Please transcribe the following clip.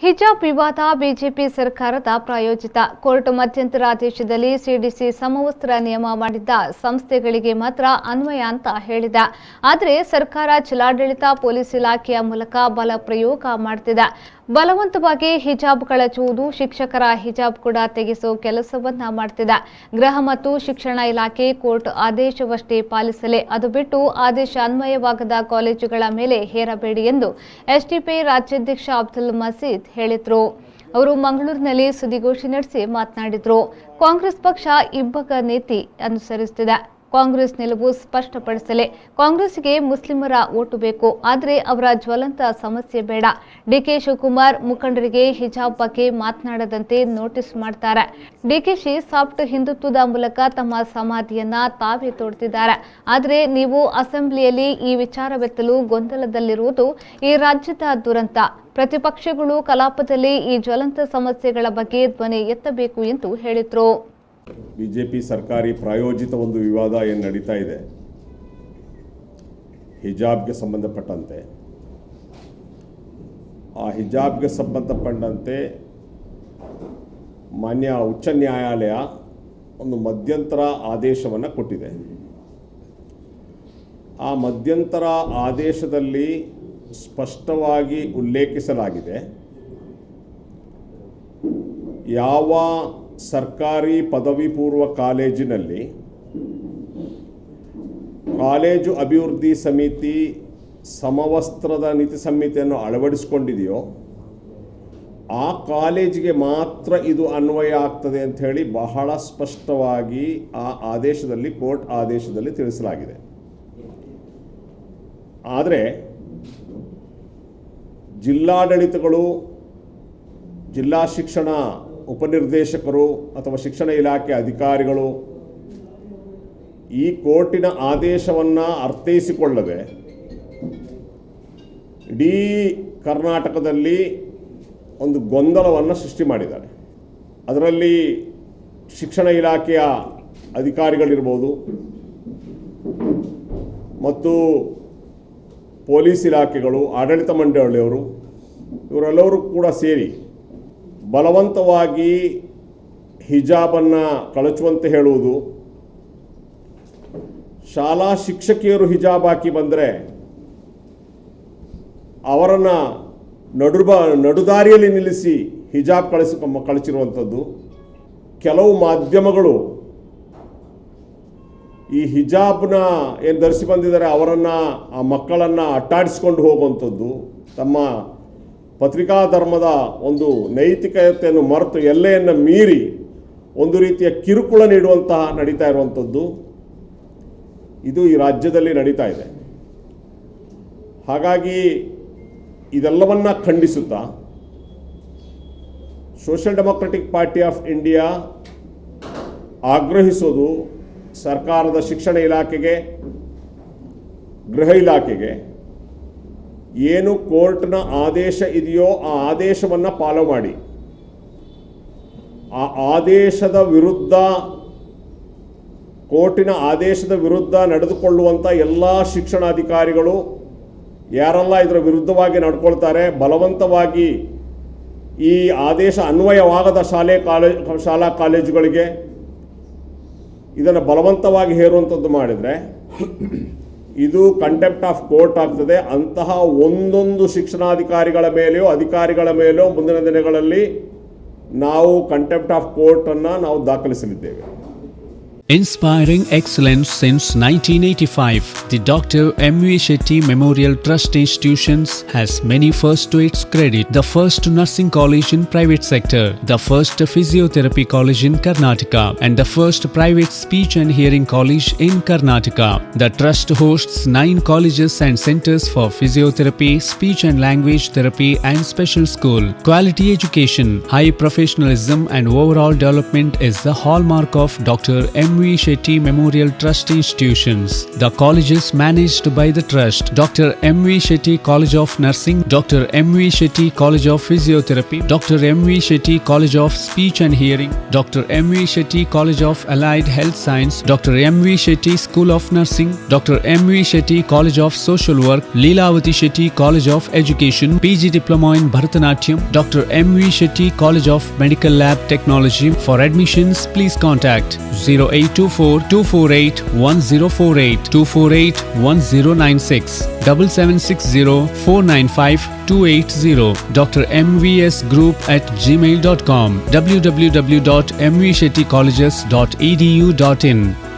ಹಿಜಾಬ್ ವಿವಾದ ಬಿಜೆಪಿ ಸರ್ಕಾರದ ಪ್ರಾಯೋಜಿತ ಕೋರ್ಟ್ ಮಧ್ಯಂತರ ಆದೇಶದಲ್ಲಿ ಸಿಡಿಸಿ ಸಮವಸ್ತ್ರ ನಿಯಮ ಮಾಡಿದ್ದ ಸಂಸ್ಥೆಗಳಿಗೆ ಮಾತ್ರ ಅನ್ವಯ ಅಂತ ಹೇಳಿದೆ. ಆದರೆ ಸರ್ಕಾರ ಜಿಲ್ಲಾಡಳಿತ ಪೊಲೀಸ್ ಇಲಾಖೆಯ ಮೂಲಕ ಬಲ ಪ್ರಯೋಗ ಮಾಡುತ್ತಿದೆ. ಬಲವಂತವಾಗಿ ಹಿಜಾಬ್ ಕಳಚುವುದು, ಶಿಕ್ಷಕರ ಹಿಜಾಬ್ ಕೂಡ ತೆಗೆಸುವ ಕೆಲಸವನ್ನ ಮಾಡುತ್ತಿದೆ. ಗೃಹ ಮತ್ತು ಶಿಕ್ಷಣ ಇಲಾಖೆ ಕೋರ್ಟ್ ಆದೇಶವಷ್ಟೇ ಪಾಲಿಸಲಿ, ಅದು ಬಿಟ್ಟು ಆದೇಶ ಅನ್ವಯವಾಗದ ಕಾಲೇಜುಗಳ ಮೇಲೆ ಹೇರಬೇಡಿ ಎಂದು sdpi ರಾಜ್ಯಾಧ್ಯಕ್ಷ ಅಬ್ದುಲ್ ಮಜೀದ್ ಹೇಳಿದರು. ಅವರು ಮಂಗಳೂರಿನಲ್ಲಿ ಸುದ್ದಿಗೋಷ್ಠಿ ನಡೆಸಿ ಮಾತನಾಡಿದರು. ಕಾಂಗ್ರೆಸ್ ಪಕ್ಷ ಇಬ್ಬಗ ನೀತಿ ಅನುಸರಿಸುತ್ತಿದೆ. ಕಾಂಗ್ರೆಸ್ ನಿಲುವು ಸ್ಪಷ್ಟಪಡಿಸಲಿ. ಕಾಂಗ್ರೆಸ್ಗೆ ಮುಸ್ಲಿಮರ ಓಟು ಬೇಕು, ಆದರೆ ಅವರ ಜ್ವಲಂತ ಸಮಸ್ಯೆ ಬೇಡ. ಡಿಕೆ ಶಿವಕುಮಾರ್ ಮುಖಂಡರಿಗೆ ಹಿಜಾಬ್ ಬಗ್ಗೆ ಮಾತನಾಡದಂತೆ ನೋಟಿಸ್ ಮಾಡ್ತಾರೆ. ಡಿಕೆಶಿ ಸಾಫ್ಟ್ ಹಿಂದುತ್ವದ ಮೂಲಕ ತಮ್ಮ ಸಮಾಧಿಯನ್ನ ತಾವೇ ತೋಡ್ತಿದ್ದಾರೆ. ಆದರೆ ನೀವು ಅಸೆಂಬ್ಲಿಯಲ್ಲಿ ಈ ವಿಚಾರವೆತ್ತಲು ಗೊಂದಲದಲ್ಲಿರುವುದು ಈ ರಾಜ್ಯದ ದುರಂತ. ಪ್ರತಿಪಕ್ಷಗಳು ಕಲಾಪದಲ್ಲಿ ಈ ಜ್ವಲಂತ ಸಮಸ್ಯೆಗಳ ಬಗ್ಗೆ ಧ್ವನಿ ಎತ್ತಬೇಕು ಎಂದು ಹೇಳಿದರು. ಬಿಜೆಪಿ ಸರ್ಕಾರಿ ಪ್ರಾಯೋಜಿತ ಒಂದು ವಿವಾದ ಏನು ನಡೀತಾ ಇದೆ ಹಿಜಾಬ್ಗೆ ಸಂಬಂಧಪಟ್ಟಂತೆ, ಆ ಹಿಜಾಬ್ಗೆ ಸಂಬಂಧಪಟ್ಟಂತೆ ಮಾನ್ಯ ಉಚ್ಚ ನ್ಯಾಯಾಲಯ ಒಂದು ಮಧ್ಯಂತರ ಆದೇಶವನ್ನು ಕೊಟ್ಟಿದೆ. ಆ ಮಧ್ಯಂತರ ಆದೇಶದಲ್ಲಿ ಸ್ಪಷ್ಟವಾಗಿ ಉಲ್ಲೇಖಿಸಲಾಗಿದೆ, ಯಾವ ಸರ್ಕಾರಿ ಪದವಿ ಪೂರ್ವ ಕಾಲೇಜಿನಲ್ಲಿ ಕಾಲೇಜು ಅಭಿವೃದ್ಧಿ ಸಮಿತಿ ಸಮವಸ್ತ್ರದ ನೀತಿ ಸಂಹಿತೆಯನ್ನು ಅಳವಡಿಸಿಕೊಂಡಿದೆಯೋ ಆ ಕಾಲೇಜಿಗೆ ಮಾತ್ರ ಇದು ಅನ್ವಯ ಆಗ್ತದೆ ಅಂತ ಹೇಳಿ ಬಹಳ ಸ್ಪಷ್ಟವಾಗಿ ಆ ಆದೇಶದಲ್ಲಿ, ಕೋರ್ಟ್ ಆದೇಶದಲ್ಲಿ ತಿಳಿಸಲಾಗಿದೆ. ಆದರೆ ಜಿಲ್ಲಾಡಳಿತಗಳು, ಜಿಲ್ಲಾ ಶಿಕ್ಷಣ ಉಪನಿರ್ದೇಶಕರು ಅಥವಾ ಶಿಕ್ಷಣ ಇಲಾಖೆ ಅಧಿಕಾರಿಗಳು ಈ ಕೋರ್ಟಿನ ಆದೇಶವನ್ನು ಅರ್ಥೈಸಿಕೊಳ್ಳದೆ ಇಡೀ ಕರ್ನಾಟಕದಲ್ಲಿ ಒಂದು ಗೊಂದಲವನ್ನು ಸೃಷ್ಟಿ ಮಾಡಿದ್ದಾರೆ. ಅದರಲ್ಲಿ ಶಿಕ್ಷಣ ಇಲಾಖೆಯ ಅಧಿಕಾರಿಗಳಿರ್ಬೋದು ಮತ್ತು ಪೊಲೀಸ್ ಇಲಾಖೆಗಳು, ಆಡಳಿತ ಮಂಡಳಿಯವರು, ಇವರೆಲ್ಲರೂ ಕೂಡ ಸೇರಿ ಬಲವಂತವಾಗಿ ಹಿಜಾಬನ್ನು ಕಳಚುವಂತೆ ಹೇಳುವುದು, ಶಾಲಾ ಶಿಕ್ಷಕಿಯರು ಹಿಜಾಬ್ ಹಾಕಿ ಬಂದರೆ ಅವರನ್ನು ನಡುದಾರಿಯಲ್ಲಿ ನಿಲ್ಲಿಸಿ ಹಿಜಾಬ್ ಕಳಚಿರುವಂಥದ್ದು, ಕೆಲವು ಮಾಧ್ಯಮಗಳು ಈ ಹಿಜಾಬ್ನ ಏನು ಧರಿಸಿ ಬಂದಿದ್ದಾರೆ ಅವರನ್ನು, ಆ ಮಕ್ಕಳನ್ನು ಅಟ್ಟಾಡಿಸಿಕೊಂಡು ಹೋಗುವಂಥದ್ದು, ತಮ್ಮ ಪತ್ರಿಕಾ ಧರ್ಮದ ಒಂದು ನೈತಿಕತೆಯನ್ನು ಮರೆತು ಎಲ್ಲೆಯನ್ನು ಮೀರಿ ಒಂದು ರೀತಿಯ ಕಿರುಕುಳ ನೀಡುವಂತಹ ನಡೀತಾ ಇರುವಂಥದ್ದು ಇದು ಈ ರಾಜ್ಯದಲ್ಲಿ ನಡೀತಾ ಇದೆ. ಹಾಗಾಗಿ ಇದೆಲ್ಲವನ್ನ ಖಂಡಿಸುತ್ತಾ social democratic party of India ಆಗ್ರಹಿಸೋದು ಸರ್ಕಾರದ ಶಿಕ್ಷಣ ಇಲಾಖೆಗೆ, ಗೃಹ ಇಲಾಖೆಗೆ ಏನು ಕೋರ್ಟ್ನ ಆದೇಶ ಇದೆಯೋ ಆ ಆದೇಶವನ್ನು ಫಾಲೋ ಮಾಡಿ, ಆ ಆದೇಶದ ವಿರುದ್ಧ, ಕೋರ್ಟಿನ ಆದೇಶದ ವಿರುದ್ಧ ನಡೆದುಕೊಳ್ಳುವಂಥ ಎಲ್ಲ ಶಿಕ್ಷಣಾಧಿಕಾರಿಗಳು ಯಾರೆಲ್ಲ ಇದರ ವಿರುದ್ಧವಾಗಿ ನಡ್ಕೊಳ್ತಾರೆ, ಬಲವಂತವಾಗಿ ಈ ಆದೇಶ ಅನ್ವಯವಾಗದ ಶಾಲಾ ಕಾಲೇಜುಗಳಿಗೆ ಇದನ್ನು ಬಲವಂತವಾಗಿ ಹೇರುವಂಥದ್ದು ಮಾಡಿದರೆ ಇದು ಕಂಟೆಂಪ್ಟ್ ಆಫ್ ಕೋರ್ಟ್ ಆಗ್ತದೆ. ಅಂತಹ ಒಂದೊಂದು ಶಿಕ್ಷಣಾಧಿಕಾರಿಗಳ ಮೇಲೆಯೋ ಅಧಿಕಾರಿಗಳ ಮೇಲೆಯೋ ಮುಂದಿನ ದಿನಗಳಲ್ಲಿ ನಾವು ಕಂಟೆಂಪ್ಟ್ ಆಫ್ ಕೋರ್ಟನ್ನು ನಾವು ದಾಖಲಿಸಲಿದ್ದೇವೆ. Inspiring excellence since 1985, the Dr. M.V. Shetty Memorial Trust Institutions has many firsts to its credit. The first nursing college in private sector, the first physiotherapy college in Karnataka, and the first private speech and hearing college in Karnataka. The trust hosts 9 colleges and centers for physiotherapy, speech and language therapy and special school. Quality education, high professionalism and overall development is the hallmark of Dr. M. M.V. Shetty Memorial Trust Institutions. The college is managed by the trust. Dr. M.V. Shetty College of Nursing, Dr. M.V. Shetty College of Physiotherapy, Dr. M.V. Shetty College of Speech and Hearing, Dr. M.V. Shetty College of Allied Health Science, Dr. M.V. Shetty School of Nursing, Dr. M.V. Shetty College of Social Work, Leelavati Shetty College of Education, PG Diploma in Bharatanatyam, Dr. M.V. Shetty College of Medical Lab Technology. For admissions, please contact 0824 248 1048 248 1096 7760 495 280 drmvsgroup@gmail.com www.mvshettycolleges.edu.in